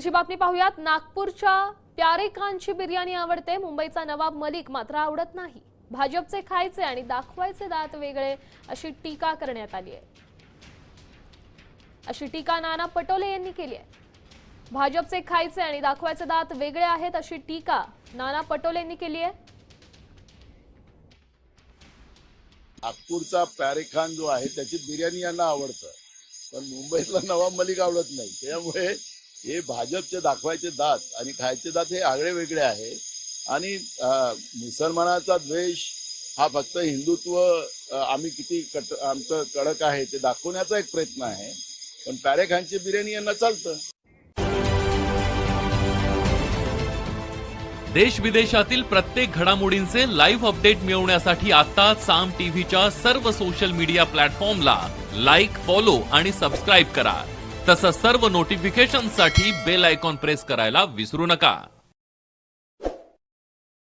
पुढची बातमी पाहूयात। नागपूरच्या प्यारे खानची बिर्याणी आवडते, मुंबईचा नवाब मलिक मात्र आवडत नाही। भाजपचे खायचे आणि दाखवायचे दात वेगळे अशी टीका करण्यात आली आहे। अशी टीका नाना पटोले यांनी केली आहे। भाजपचे खायचे आणि दाखवायचे दात वेगळे आहेत अशी टीका नाना पटोले यांनी केली आहे। नागपूरचा प्यारे खान जो आहे त्याची बिर्याणी यांना आवडतं, पण मुंबईतला नवाब मलिक आवडत नाही। त्यामुळे हे भाजपचे दाखवायचे दात आणि खायचे दात हे आगळे वेगळे आहे। आणि मुसलमानाचा द्वेष हा फक्त हिंदुत्व आम्ही किती आमचं कडक आहे ते दाखवण्याचा एक प्रयत्न आहे, पण प्यारे खानची बिर्याणी यांना चालतं। देश विदेशातील प्रत्येक घडामोडींचे लाईव्ह अपडेट मिळवण्यासाठी आता साम टीव्हीच्या सर्व सोशल मीडिया प्लॅटफॉर्मला लाईक, फॉलो आणि सबस्क्राईब करा। तसंच सर्व नोटिफिकेशनसाठी बेल आयकॉन प्रेस करायला विसरू नका।